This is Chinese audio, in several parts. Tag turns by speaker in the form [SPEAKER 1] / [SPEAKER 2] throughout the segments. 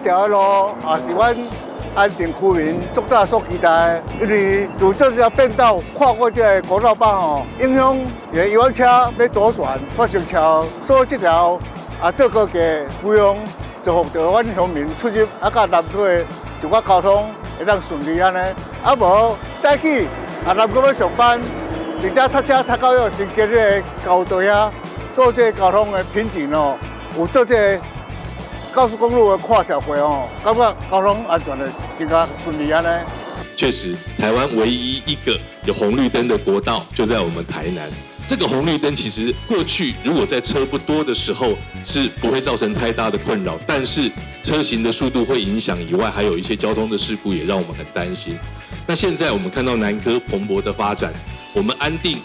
[SPEAKER 1] 條路也是阮安定區民最大所期待的，因為自這條變道跨過這個國道8影響遊覽車要左轉或上橋，所以這條這個嘅費用就讓阮鄉民出入甲南區的就我交通會當順利安尼，無早起南區要上班，而且塞車塞到要先經個交隊所以這個交通的品質有做這個高速公路的跨小軌感覺交通安全的真較順利安尼。
[SPEAKER 2] 確實，台灣唯一一個有紅綠燈的國道就在我們台南。這個紅綠燈其實過去如果在車不多的時候是不會造成太大的困擾，但是車行的速度會影響以外，還有一些交通的事故也讓我們很擔心。那現在我們看到南科蓬勃的發展，我們安定，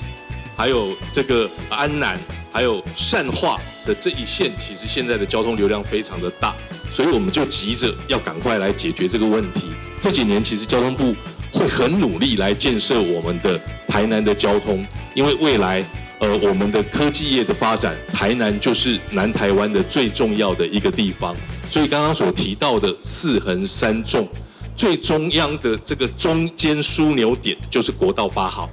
[SPEAKER 2] 還有這個安南，還有善化的這一線，其實現在的交通流量非常的大，所以我們就急着要趕快來解決這個問題。這幾年其實交通部會很努力來建設我們的台南的交通，因為未來我們的科技業的發展，台南就是南台灣的最重要的一個地方。所以剛剛所提到的4橫3縱，最中央的這個中間樞紐點就是國道8號。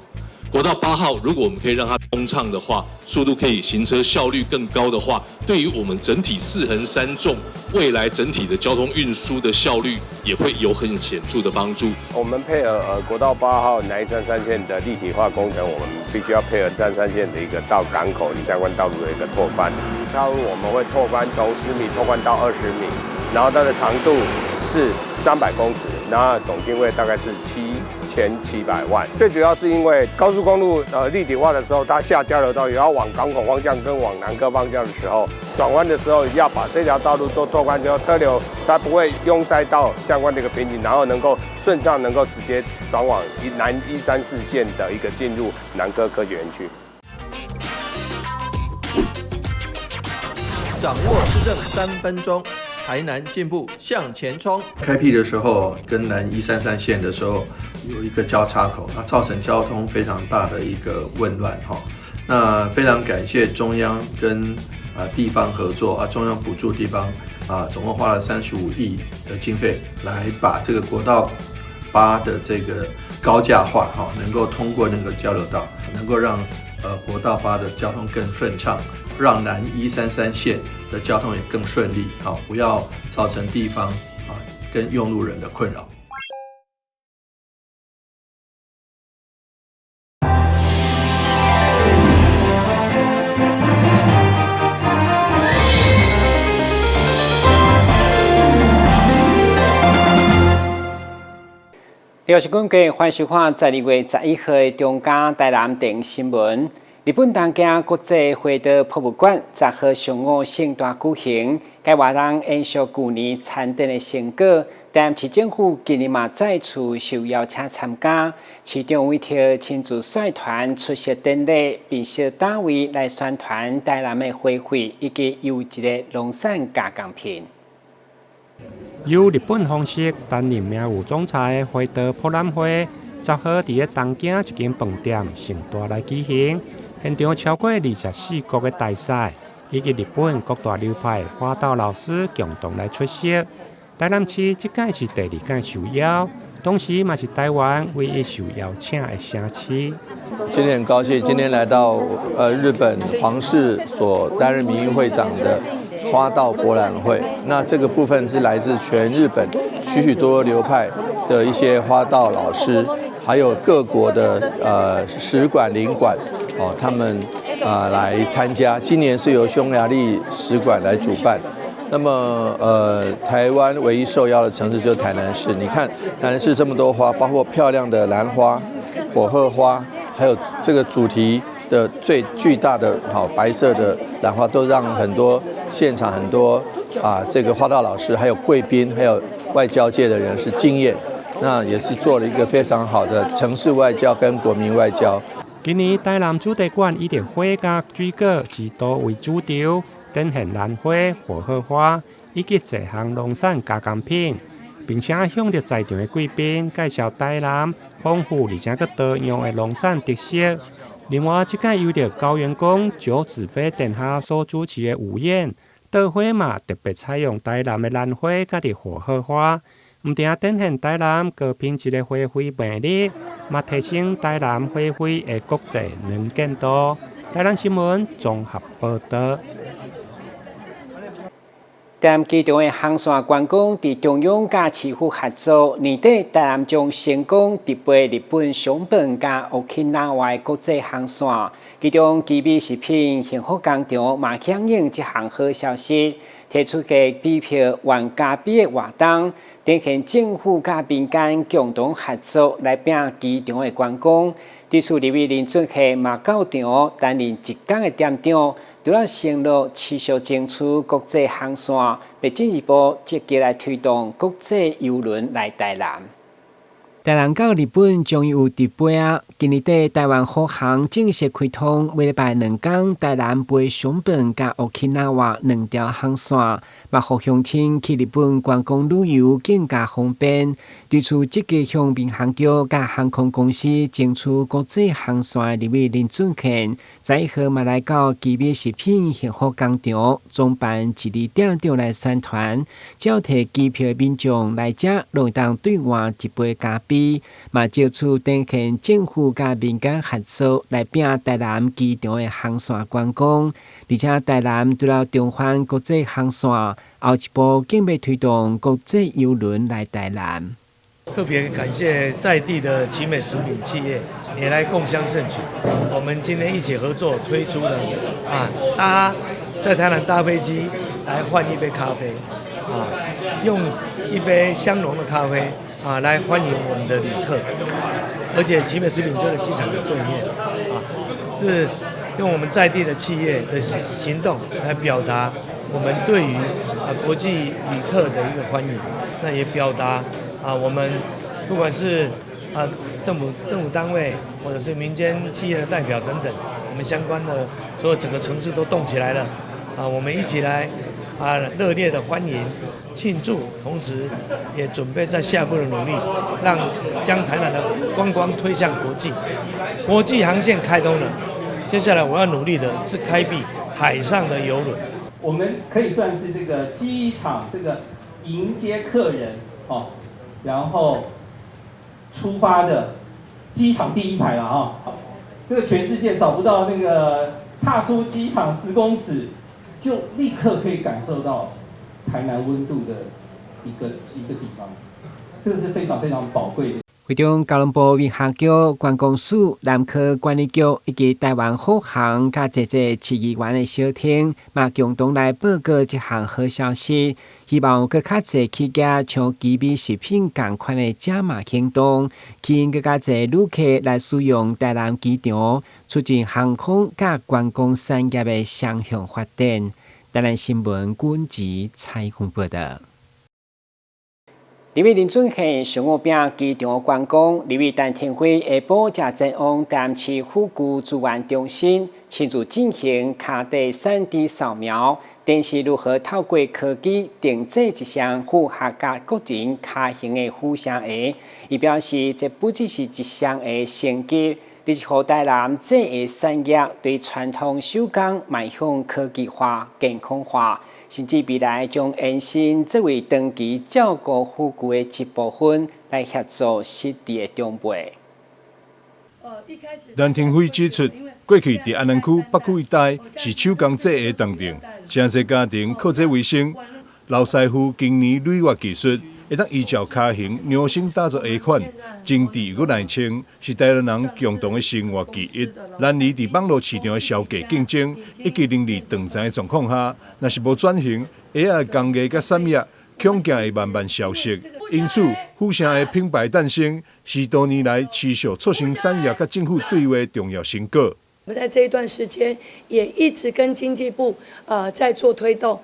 [SPEAKER 2] 國道8號，如果我們可以讓它通暢的話，速度可以行車效率更高的話，對於我們整體4橫3縱未來整體的交通運輸的效率也會有很顯著的幫助。
[SPEAKER 3] 我們配合國道8號南133線的立體化工程，我們必須要配合133線的一個到港口相關道路的一個拓寬。道路我們會拓寬從10米拓寬到20米，然後它的長度是300公尺，然後總經費大概是7700萬。最主要是因為高速公路立體化的時候，它下交流道也要往港口方向跟往南科方向的時候，轉彎的時候要把這條道路做拓寬之後，車流才不會擁塞到相關的一個瓶頸，然後能夠順暢能夠直接轉往南134線的一個進入南科科學園區。
[SPEAKER 4] 掌握施政3分鐘。台南進步向前衝。
[SPEAKER 5] 開闢的時候跟南133線的時候有一個交叉口，那造成交通非常大的一個混亂哈。那非常感謝中央跟地方合作中央補助地方總共花了35億的經費來把這個國道8的這個高架化哈，能夠通過那個交流道，能夠讓國道8的交通更順暢，讓南133線的交通也更順利，不要造成地方跟用路人的困擾。
[SPEAKER 6] 六是根據歡收看12月11號的中嘉台南電新聞。日本東京國際會道博物館10號上午盛大舉行，該活動延續去年參展的成果。台南市政府今年嘛再次受邀請參加，市長委託親自率團出席典禮，並小單位來宣傳台南的花卉以及優質的農產加工品。
[SPEAKER 7] 由日本方式擔任名譽總裁的會道博覽會，10號在東京一間飯店盛大來舉行。現場超過24國的大使以及日本各大流派花道老師共同來出席。台南市這屆是第2屆受邀，同時也是台灣唯一受邀請的城市。
[SPEAKER 5] 今天很高興，今天來到日本皇室所擔任名譽會長的花道博覽會。那這個部分是來自全日本許多流派的一些花道老師，還有各國的使館領館。他們來參加，今年是由匈牙利使館來主辦。那麼台灣唯一受邀的城市就是台南市。你看台南市這麼多花，包括漂亮的蘭花、火鶴花，還有這個主題的最巨大的白色的蘭花，都讓很多現場很多這個花道老師，還有貴賓，還有外交界的人士驚豔。那也是做了一個非常好的城市外交跟國民外交。
[SPEAKER 7] 今年台南主題館以花甲水果之都為主題，展現蘭花、火鶴花以及多項農產加工品，並且向着在場的貴賓介紹台南豐富而且佫多樣的農產特色。另外，這屆由着高員工九子妃殿下所主持的午宴，稻花嘛特別採用台南的蘭花甲啲荷荷花，唔僅展現台南高品質的花卉魅力，嘛提升台南花卉的國際能見度。台南新聞綜合報道。
[SPEAKER 6] 台南機場的航線觀光佇中央甲市府合作，年底台南將成功直飛日本熊本甲沖縄的國際航線。其中基美食品幸福工廠嘛響應這項好消息，提出嘅機票原價比的活動，展現政府甲民間共同合作來拼機場的觀光。對此，立委林俊憲嘛到場擔任一天的店長。除了承諾持續爭取國際航線，並進一步積極來推動國際郵輪來台南。台南到日本終於有直飛啊！今年底台灣虎航正式開通，每禮拜2天台南飛熊本甲沖縄2條航線，嘛互鄉親去日本觀光旅遊更加方便。對此積極向民航局甲航空公司爭取國際航線的立委林俊憲，11號嘛來到基美食品幸福工廠，總辦一日店長來宣傳，招提機票的民眾來遮，攏當兌換一杯咖啡。嘛，借此展現政府甲民間合作來拼台南機場的航線觀光，而且台南除了重返國際航線，後一步更要推動國際郵輪來台南。
[SPEAKER 8] 特別感謝在地的奇美食品企業也來共襄盛舉，我們今天一起合作推出了在台南搭飛機來換一杯咖啡，用一杯香濃的咖啡。來歡迎我們的旅客，而且奇美食品就在機場的對面，是用我們在地的企業的行動來表達我們對於國際旅客的一個歡迎，那也表達我們不管是政府單位或者是民間企業的代表等等，我們相關的所有整個城市都動起來了，我們一起來熱烈的歡迎。慶祝，同時也準備在下一步的努力，將台南的觀光推向國際。國際航線開通了，接下來我要努力的是開闢海上的郵輪。
[SPEAKER 9] 我們可以算是這個機場這個迎接客人然後出發的機場第一排了這個全世界找不到那個踏出機場10公尺，就立刻可以感受到。台南溫度的一個地方，這個是非常非常寶貴的。
[SPEAKER 6] 會中交通部民航局、觀光署、南科管理局以及台灣虎航甲這市議員的小廳，嘛共同來報告這項好消息，希望更較儕企業像基美食品同款的加碼行動，吸引更加儕旅客來使用台南機場，促進航空甲觀光產業的雙向發展。台南新聞軍籍採訪報道。立委林俊憲上午拼機場觀光，立委陳廷輝下晡才前往台南市府具資源中心，親自進行腳底3D 掃描，展示如何透過科技定製一雙符合甲個人腳型的護雙鞋。伊表示，這不只是一雙的升級。而是讓台南這個產業對傳統手工邁向科技化、健康化，甚至未來將延伸作為長期照顧護具的一部分，來協助實地的長輩。
[SPEAKER 10] 陳廷輝指出，過去在安南區北區一帶是手工製鞋當店，真濟家庭靠這為生。老師傅今年鋁畫技術。會當依照腳型量身打造鞋款，精緻又耐穿，是台南人共同的生活記憶。然而，在網絡市場的銷價競爭以及人力斷層的狀況下，若是無轉型，鞋仔的工藝甲產業恐驚會慢慢消失。因此，虎雙的品牌誕生是多年來持續促成產業甲政府對話的重要成果。
[SPEAKER 11] 我們在這一段時間也一直跟經濟部在做推動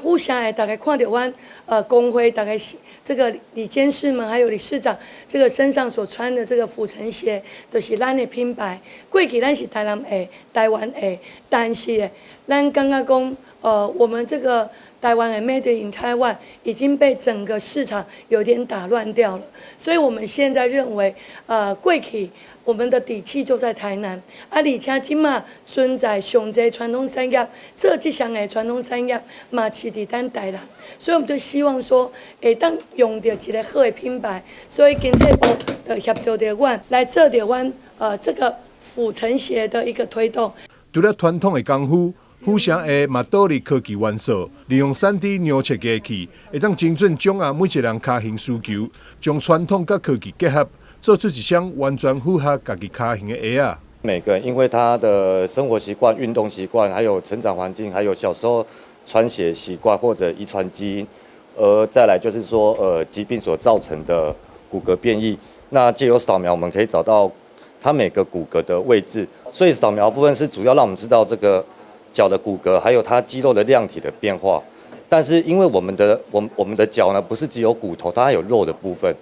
[SPEAKER 11] 虎雙的大概看到我工會大概這個理監事們還有理事長這個身上所穿的這個虎繩鞋都是咱的品牌，過去咱是台南鞋、台灣鞋，但是咱剛剛講，我們這個台灣的 Made in Taiwan 已經被整個市場有點打亂掉了，所以我們現在認為，過去我們的底氣就在台南，而且今嘛存在上濟傳統產業，這幾項的傳統產業嘛是在咱台南，所以我們就希望說，當用到一個好的品牌，所以經濟部的協助着阮來做着阮這個府城協的一個推動。
[SPEAKER 10] 除了傳統的功夫，府城會嘛導入科技元素，利用 3D neural設計器，會當精準掌握每一個人腳型需求，將傳統甲科技結合，做出一雙完全符合家己腳型的鞋啊。
[SPEAKER 12] 每個人因為他的生活習慣、運動習慣，還有成長環境，還有小時候穿鞋習慣或者遺傳基因，再來就是說疾病所造成的骨骼變異。那藉由掃描，我們可以找到它每個骨骼的位置，所以掃描部分是主要讓我們知道這個腳的骨骼，還有它肌肉的量體的變化。但是因為我們的腳呢，不是只有骨頭，它還有肉的部分，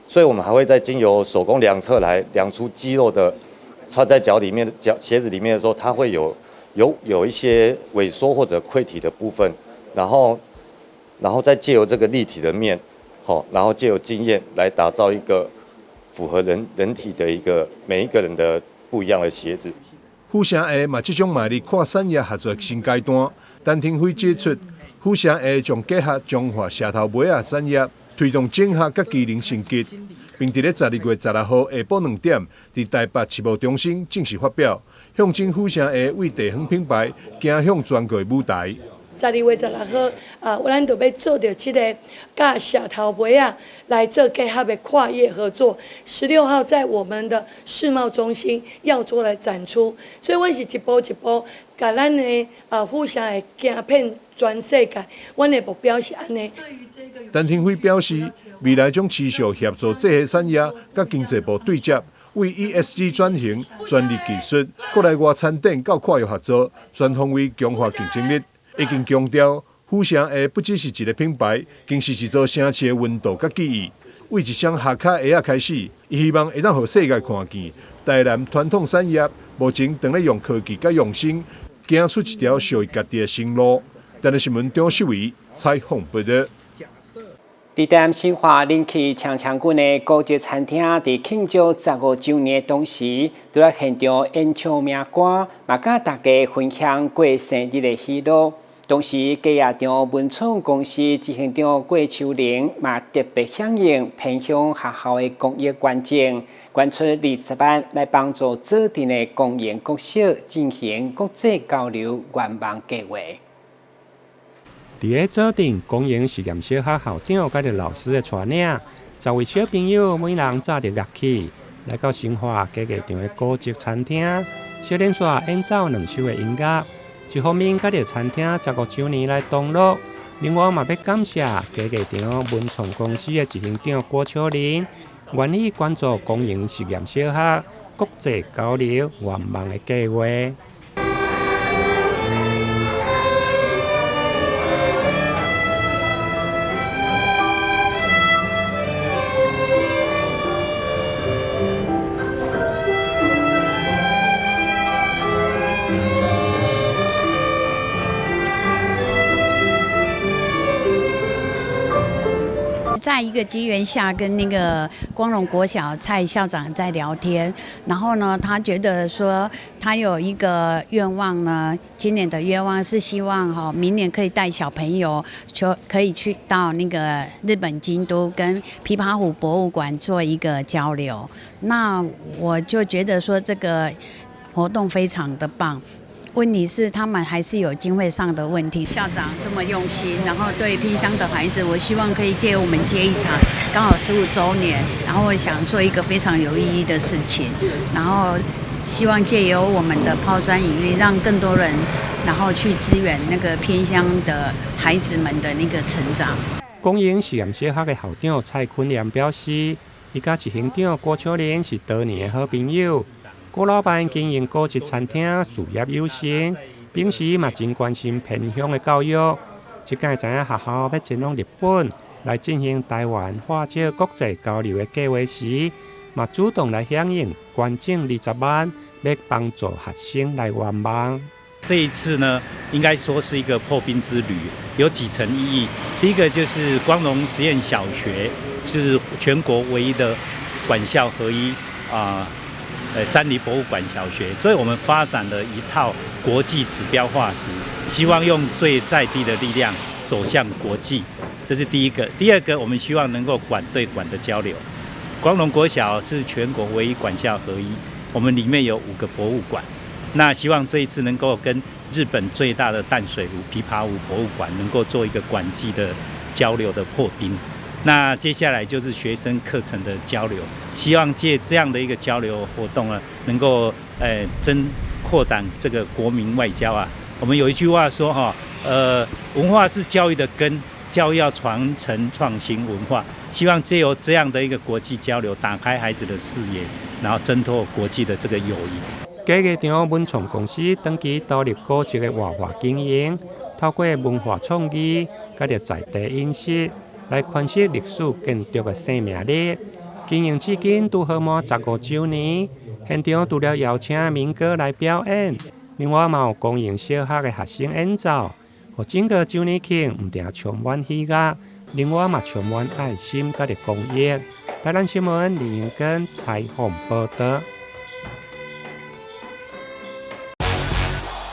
[SPEAKER 12] 所以我們還會再經由手工量測來量出肌肉的，穿在腳裡面、鞋子裡面的時候，它會有一些萎縮或者潰體的部分，然後再借由這個立體的面，然後借由經驗來打造一個符合人體的一個每一個人的不一樣的鞋子。
[SPEAKER 10] 府城會嘛，這種賣力跨產業合作新階段，陳廷輝指出，府城會將結合中華蛇頭尾仔產業，推動整合甲機能升級，並在12月16號下晡2點，在台北世貿中心正式發表，象徵府城會為地方品牌走向全國舞台。
[SPEAKER 11] 12月16號，咱就要做到這個甲蛇頭尾仔來做結合的跨業合作。16號在我們的世貿中心要做來展出，所以我是一步一步，甲咱的府城會行遍全世界。阮的目標是安尼。
[SPEAKER 10] 陳廷輝表示，未來將持續協助這些產業甲經濟部對接，為 ESG 轉型、專利技術、國內外產品到跨業合作，全方位強化競爭力。已經強調，府城會不只是一個品牌，更是一座城市的溫度甲記憶。為一雙下腳鞋開始，伊希望會當讓世界看見，台南傳統產業目前正在用科技甲用心，行出一條屬於家己的新路。台南新聞張秀維採訪報道。
[SPEAKER 6] 在台南新化人氣強強滾的高級餐廳，在慶祝15週年的同時，都在現場演唱名歌，嘛甲大家分享過生日的喜樂。同時，嘉義場文創公司執行長郭秋玲嘛特別響應偏鄉學校的公益捐贈，捐出20萬來幫助指定的公園國小進行國際交流願望計劃。
[SPEAKER 7] 在個指定公園實驗小學校長甲着老師的帶領，10位小朋友每人揸着樂器，來到新化嘉義場的高級餐廳，小練耍演奏2首的音樂。一方面，甲着餐廳15週年來同樂；另外，嘛要感謝嘉義場文創公司的執行長郭秋玲，願意關注公營實驗小學國際交流願望的計劃。
[SPEAKER 13] 在一個機緣下，跟那個光榮國小蔡校長在聊天，然後呢，他覺得說他有一個願望呢，今年的願望是希望明年可以帶小朋友可以去到那個日本京都跟琵琶湖博物館做一個交流。那我就覺得說這個活動非常的棒。問題是他們還是有經費上的問題。校長這麼用心，然後對偏鄉的孩子，我希望可以借我們接一場，剛好15週年，然後我想做一個非常有意義的事情，然後希望借由我們的拋磚引玉，讓更多人然後去支援那個偏鄉的孩子們的那個成長。
[SPEAKER 7] 公營實驗小學的校長蔡坤良表示，伊甲執行長郭秋玲是多年的好朋友。郭老闆經營高級餐廳，事業有成，平時嘛真關心偏鄉的教育。即屆知影學校要前往日本來進行台灣華僑國際交流的計劃時，嘛主動來響應，捐贈20萬，要幫助學生來願望。
[SPEAKER 14] 這一次呢，應該說是一個破冰之旅，有幾層意義。第一個就是光榮實驗小學是全國唯一的管校合一山梨博物館小學，所以我們發展了一套國際指標化石，希望用最在地的力量走向國際，這是第一個。第二個，我們希望能夠館對館的交流。光榮國小是全國唯一管校合一，我們裡面有5個博物館。那希望這一次能夠跟日本最大的淡水湖琵琶湖博物館能夠做一個館際的交流的破冰。那接下來就是學生課程的交流，希望借這樣的一個交流活動呢，能夠擴展這個國民外交啊。我們有一句話說文化是教育的根，教育要傳承創新文化。希望借由這樣的一個國際交流，打開孩子的視野，然後掙脫國際的這個友誼。
[SPEAKER 7] 嘉義場文創公司長期獨立組織的活化經營，透過文化創意，加入在地飲食，來詮釋歷史建築的生命力。經營至今拄好滿15週年，現場除了邀請民歌來表演，另外嘛有公營小學的學生演奏，和整個週年慶唔定充滿喜樂。另外嘛充滿愛心甲的公益。台南新聞李英根採訪報道。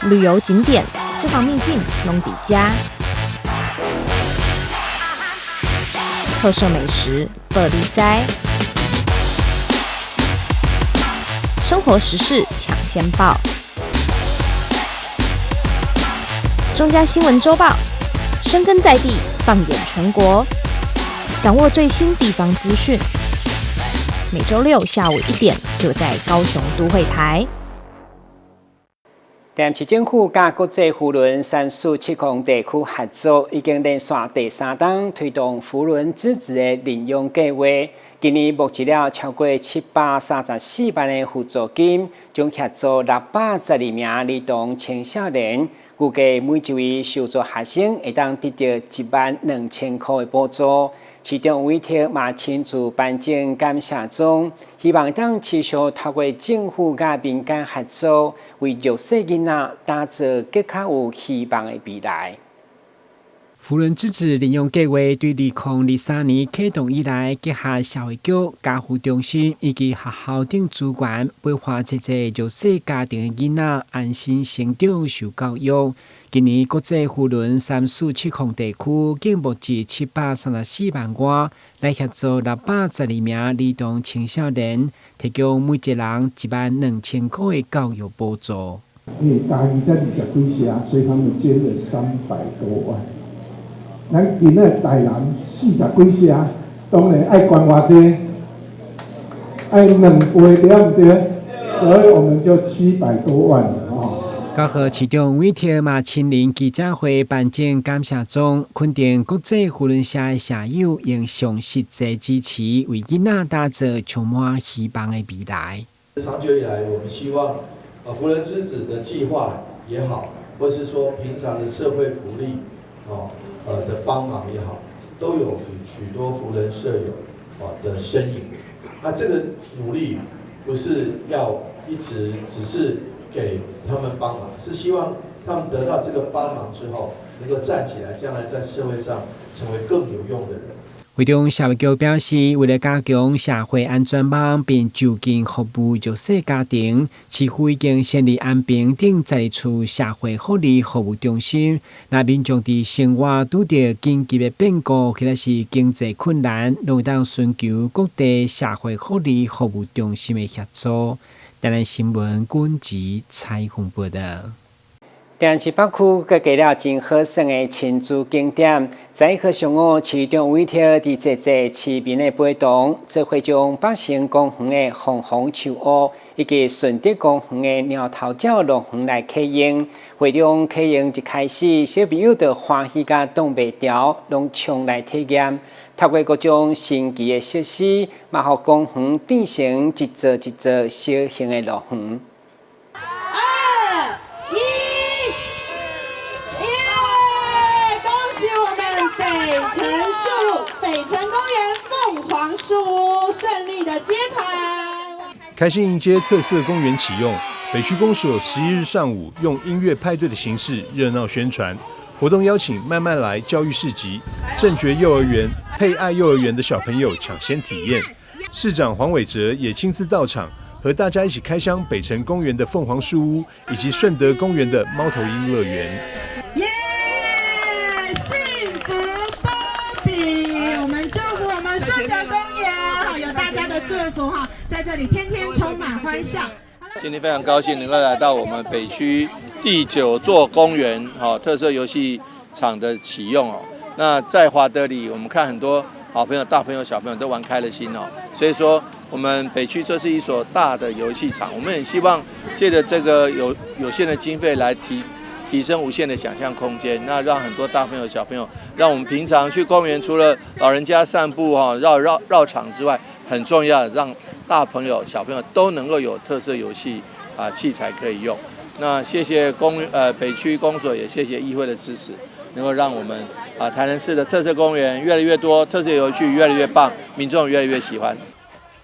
[SPEAKER 15] 旅遊景點、私房秘境攏底家，特色美食報你知，生活時事搶先報。中嘉新聞週報，深耕在地，放眼全國，掌握最新地方資訊。每週6下午1點，就在高雄都會台。
[SPEAKER 6] 台南市政府甲國際扶輪347控地區合作，已經連續第3檔推動扶輪資質的領用計劃。今年募集了超過734萬的輔助金，將協助612名兒童青少年。預計每一位受助學生會當得到12000塊的補助。市長委託嘛親自頒獎感謝狀，希望當持續透過政府甲民間合作，為弱勢囡仔打造更較有希望的未來。扶輪資質領用計劃對2023年啟動以來，結合社會局、家扶中心以及學校等資源，培育這些弱勢家庭的囡仔安心成長、受教育。今年國際扶輪347控地區共募集734萬元，來協助612名兒童青少年，提供每一人12000塊的教育補助。
[SPEAKER 16] 因為嘉義才20幾社，所以他們捐了300多萬。咱今仔台南40幾社，當然愛捐偌濟，愛2倍對不對？所以我們就700多萬哦。
[SPEAKER 6] 高和市長委託嘛親臨記者會頒獎感謝狀，肯定國際扶輪社的社友用上實際支持，為囡仔打造充滿希望的未來。
[SPEAKER 17] 長久以來，我們希望扶輪之子的計劃也好，或是說平常的社會福利的幫忙也好，都有許多扶輪社友的身影。那這個努力不是要一直只是給他們幫忙，是希望他們得到這個幫忙之後，能夠站起來，將來在社會上成為更有用的人。
[SPEAKER 6] 會中社會局表示，為了加強社會安全網並就近服務弱勢家庭，市府已經成立安平等12處社會福利服務中心。那民眾在生活遇到緊急的變故，或者是經濟困難，都會當尋求各地社會福利服務中心的協助。台南新聞軍籍採訪報道。台南市北區閣加了真好耍的親子景點，在和上午市長委託佇這個市民的陪同，做會將北成公園的鳳凰樹屋以及順德公園的鳥頭鳥樂園來啟用。會中啟用一開始，小朋友就歡喜甲擋袂牢，攏衝來體驗。透過各種新奇的設施，嘛互公園變成一座一座小型的樂園。
[SPEAKER 18] 北城公園鳳凰樹屋順利的揭牌，
[SPEAKER 10] 開心迎接特色公園啟用，北區公所11日上午用音樂派對的形式熱鬧宣傳，活動邀請慢慢來教育市集、正覺幼兒園、佩愛幼兒園的小朋友搶先體驗。市長黃偉哲也親自到場，和大家一起開箱北辰公園的鳳凰樹屋，以及順德公園的貓頭鷹樂園。
[SPEAKER 18] 幸福波比，我們祝福我們順德公園，有大家的祝福哈，在這裡天天充滿歡笑。
[SPEAKER 5] 今天非常高興能夠來到我們北區第9座公園特色遊戲場的啟用。那在華德里，我們看很多好朋友、大朋友、小朋友都玩開了心所以說我們北區這是一所大的遊戲場，我們很希望借着這個有限的經費來提升無限的想象空間，那讓很多大朋友、小朋友，讓我們平常去公園除了老人家散步繞場之外，很重要的讓大朋友、小朋友都能夠有特色遊戏器材可以用。那謝謝北區公所，也謝謝議會的支持，能夠讓我們台南市的特色公園越來越多，特色遊具越來越棒，民眾越來越喜歡。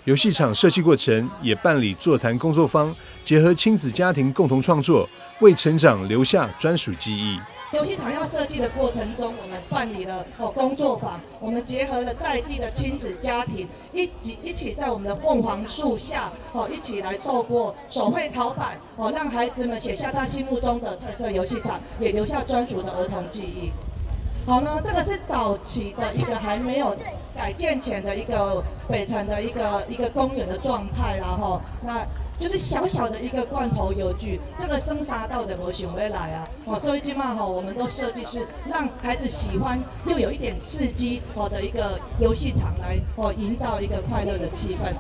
[SPEAKER 10] 遊戲場設計過程也辦理座談工作坊，結合親子家庭共同創作，為成長留下專屬記憶。
[SPEAKER 19] 遊戲場要設計的過程中，我們辦理了工作坊，我們結合了在地的親子家庭，一起在我們的鳳凰樹下一起來透過手繪陶板讓孩子們寫下他心目中的特色遊戏场，也留下专属的兒童記憶。好呢，这个是早期的一个还没有改建前的一个北辰的一个公園的狀態啦那就是小小的一個罐頭遊具，這個生殺到的沒想要來所以今嘛我們都設計是讓孩子喜歡又有一點刺激的一個遊戲場來營造一個快樂的氣氛。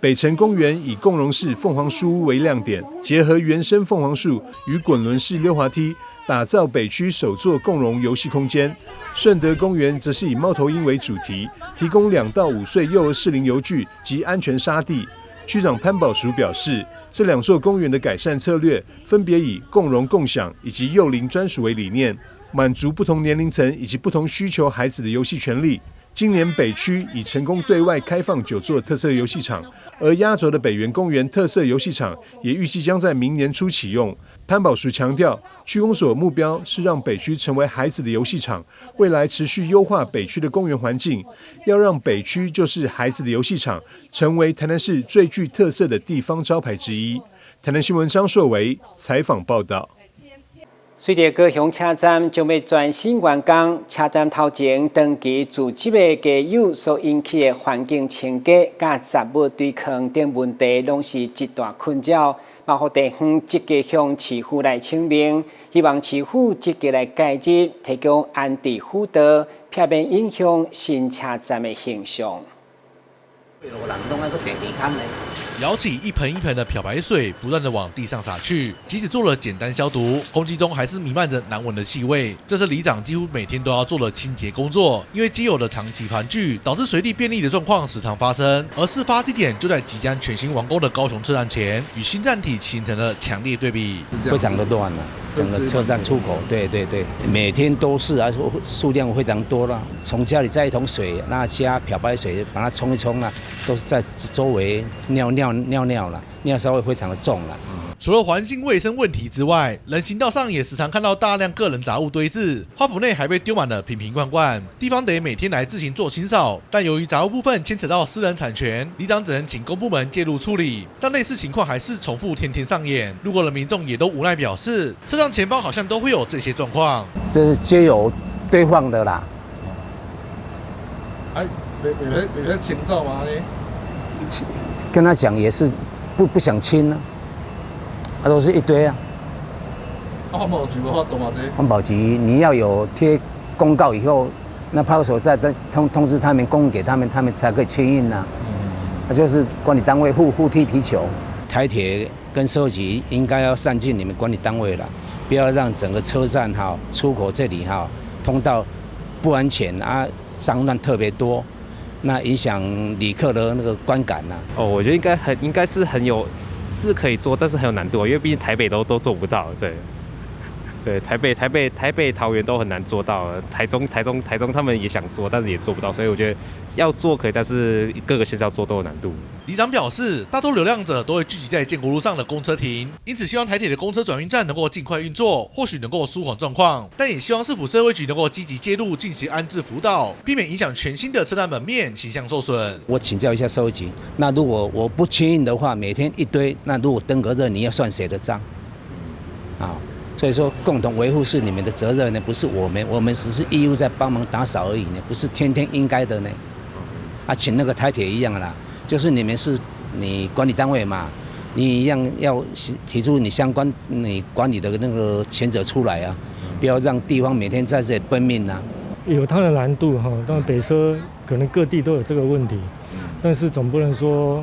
[SPEAKER 10] 北辰公園以共融式鳳凰樹屋為亮點，結合原生鳳凰樹與滾輪式溜滑梯，打造北區首座共融遊戲空間。順德公園則是以貓頭鷹為主題，提供2到5歲幼兒適齡遊具及安全沙地。區長潘寶淑表示，這2座公園的改善策略分別以共融共享以及幼齡專屬為理念，滿足不同年齡層以及不同需求孩子的遊戲權利。今年北區已成功對外開放9座特色遊戲場，而壓軸的北園公園特色遊戲場也預計將在明年初啟用。潘寶淑強調，區公所目標是讓北區成為孩子的遊戲場，未來持續優化北區的公園環境，要讓北區就是孩子的遊戲場，成為台南市最具特色的地方招牌之一。台南新聞張碩維採訪報道。
[SPEAKER 6] 隨着高雄車站將要全新完工，車站頭前長期自集的加油所引起的環境清潔、甲雜物堆坑等問題，攏是一大困擾。嘛，予地方積極向市府來請命，希望市府積極來介入，提供安置輔導，避免影響新車站的形象。
[SPEAKER 20] 舀起一盆一盆的漂白水，不斷的往地上灑去。即使做了簡單消毒，空氣中還是彌漫着難聞的氣味。這是里長幾乎每天都要做的清潔工作。因為街友的長期盤踞，導致水利便利的狀況時常發生。而事發地點就在即將全新完工的高雄車站前，與新站體形成了強烈對比。
[SPEAKER 21] 非常的亂了，整個車站出口，對，每天都是數量非常多了。從家裡帶一桶水，那加漂白水把它沖一沖都是在周圍尿了，尿稍微非常的重了。
[SPEAKER 20] 除了環境衛生問題之外，人行道上也時常看到大量個人雜物堆置，花圃內還被丟滿了瓶瓶罐罐，地方得每天來自行做清掃。但由於雜物部分牽扯到私人產權，里長只能請公部門介入處理。但類似情況還是重複天天上演，路過的民眾也都無奈表示，車站前方好像都會有這些狀況。
[SPEAKER 21] 這是街友堆放的啦。
[SPEAKER 22] 沒清照嗎？
[SPEAKER 21] 跟他講也是不想清啊，都是一堆啊。
[SPEAKER 22] 環保局的話懂嗎？
[SPEAKER 21] 環保局你要有貼公告以後，那派出所再通知他們，供給他們，他們才可以簽印吶。那就是管理單位互踢皮球。台鐵跟社會局應該要善盡你們管理單位了，不要讓整個車站出口這裡通道不安全啊，髒亂特別多。那影響旅客的那個觀感吶。
[SPEAKER 23] 我覺得應該是可以做，但是很有難度，因為畢竟台北都做不到。對。
[SPEAKER 1] 對，台北、桃園都很難做到了，台中他們也想做，但是也做不到，所以我覺得要做可以，但是各個縣市要做都有難度。
[SPEAKER 20] 里長表示，大多流浪者都會聚集在建國路上的公車亭，因此希望台鐵的公車轉運站能夠盡快運作，或許能夠舒緩狀況，但也希望市府社會局能夠積極介入，進行安置輔導，避免影響全新的車站門面形象受損。
[SPEAKER 21] 我請教一下社會局，那如果我不清運的話，每天一堆，那如果登革熱，你要算誰的賬？所以說共同維護是你們的責任呢，不是我們只是義務在幫忙打掃而已呢，不是天天應該的呢。請那個台鐵一樣啦，就是你們是你管理單位嘛，你一樣要提出你相關你管理的那個前者出來啊，不要讓地方每天在這裡奔命啊。
[SPEAKER 2] 有它的難度哈，但北車可能各地都有這個問題，但是總不能說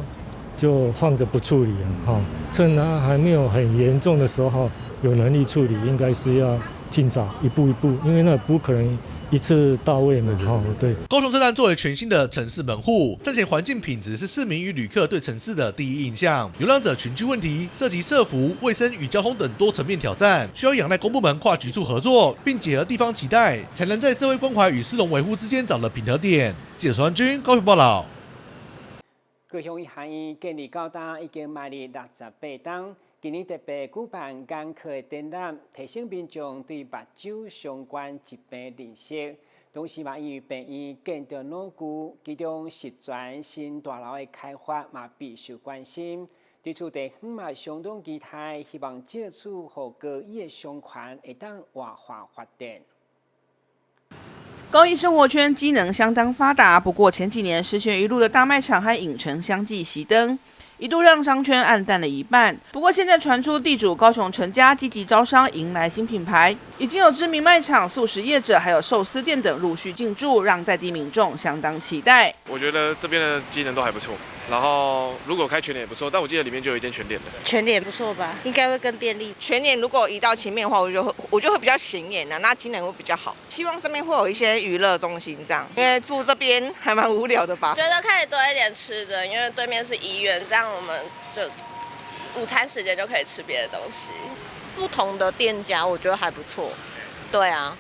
[SPEAKER 2] 就放着不處理啊哈，趁它還沒有很嚴重的時候。有能力處理，應該是要盡早一步一步，因為那不可能一次到位嘛。對。
[SPEAKER 20] 高雄車站作為全新的城市門戶，站前環境品質是市民與旅客對城市的第一印象。流浪者群居問題涉及社福、衛生與交通等多層面挑戰，需要仰賴公部門跨局處合作，並結合地方期待，才能在社會關懷與市容維護之間找到平衡點。記者陳軍高雄報道。
[SPEAKER 6] 高雄醫學院建立高達已經邁入68檔。今年特別舉辦眼科的展覽，提醒民眾對目睭相關疾病認識。同時嘛，因為病院建造牢固，其中實轉新大樓的開發嘛備受關心。對此地方嘛相當期待，希望借此和高醫的相關會當活化發展。
[SPEAKER 23] 高醫生活圈機能相當發達，不過前幾年石泉一路的大賣場和影城相繼熄燈。一度讓商圈黯淡了一半，不過現在傳出地主高雄陳家積極招商，迎來新品牌，已經有知名賣場、素食業者，還有壽司店等陸續進駐，讓在地民眾相當期待。
[SPEAKER 24] 我覺得這邊的機能都還不錯，然後如果開全聯也不錯，但我記得裡面就有一間全聯的。全聯不錯吧？應該會更便利。
[SPEAKER 25] 全聯如果移到前面的話，我就會比較顯眼的，那機能會比較好。希望上面會有一些娛樂中心這樣，因為住這邊還蠻無聊的吧。
[SPEAKER 26] 覺得可以多一點吃的，因為對面是醫院，這樣我們就午餐時間就可以吃別的東西。
[SPEAKER 27] 不同的店家我覺得還不錯，對啊，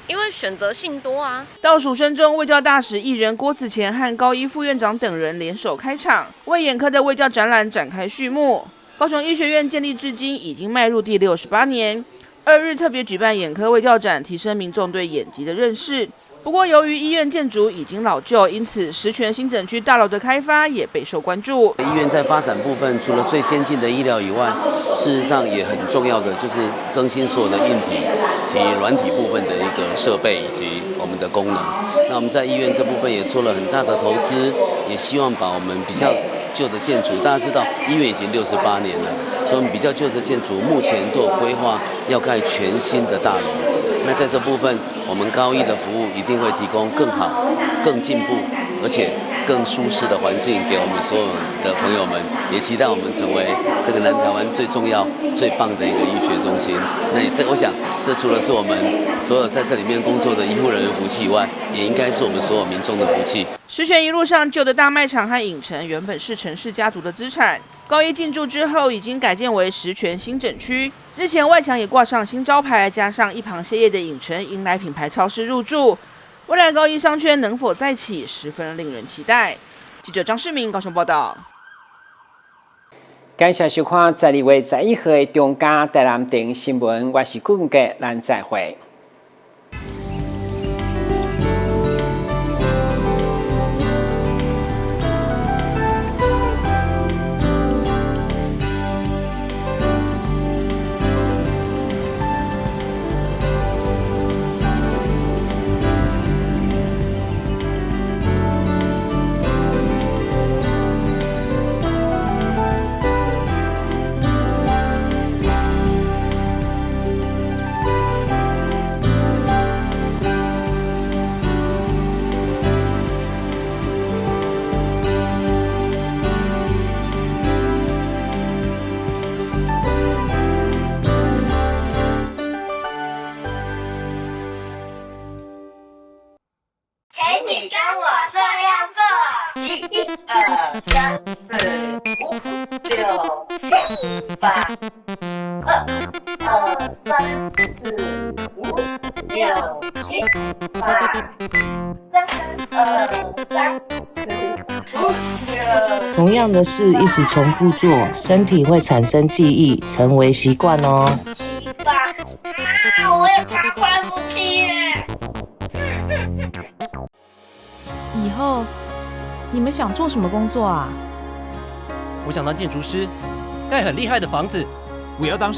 [SPEAKER 27] 因為選擇性多啊。
[SPEAKER 23] 倒數聲中，衛教大使藝人郭子乾和高醫副院長等人聯手開場，為眼科的衛教展覽展開序幕。高雄醫學院建立至今已經邁入第68年，2日特別舉辦眼科衛教展，提升民眾對眼疾的認識。不過，由於醫院建築已經老舊，因此石泉新整區大樓的開發也備受關注。
[SPEAKER 28] 醫院在發展部分，除了最先進的醫療以外，事實上也很重要的就是更新所有的硬體及軟體部分的一個設備以及我們的功能。那我們在醫院這部分也做了很大的投資，也希望把我們比較舊的建築，大家知道醫院已經68年了，所以我們比較舊的建築目前都有規劃要蓋全新的大樓。那在這部分，我們高醫的服務一定會提供更好、更進步，而且更舒適的環境給我們所有的朋友們。也期待我們成為這個南台灣最重要、最棒的一個醫學中心。那我想，這除了是我們所有在這裡面工作的醫護人員福氣以外，也應該是我們所有民眾的福氣。
[SPEAKER 23] 石泉一路上舊的大賣場和影城原本是陳氏家族的資產，高醫進駐之後已經改建為石泉新整區。日前外牆也掛上新招牌，加上一旁歇業的影城迎來品牌超市入駐，未來高醫商圈能否再起，十分令人期待。記者張世明高雄報道。
[SPEAKER 6] 感謝收看12月11號的中嘉台南電影新聞，我是顧文傑，咱再會。
[SPEAKER 29] 1、2、3、4、5、6、7、8、2、
[SPEAKER 3] 2、3、4、5、6、7、8。3、2、3、4、5、6。
[SPEAKER 4] 同样的事一直重複做，身體會產生記憶，成為習慣哦。
[SPEAKER 3] 7、8，我要爬快步梯耶！
[SPEAKER 8] 以後你們想做什麼工作啊？
[SPEAKER 9] 我想當建築師，蓋很厲害的房子。我要當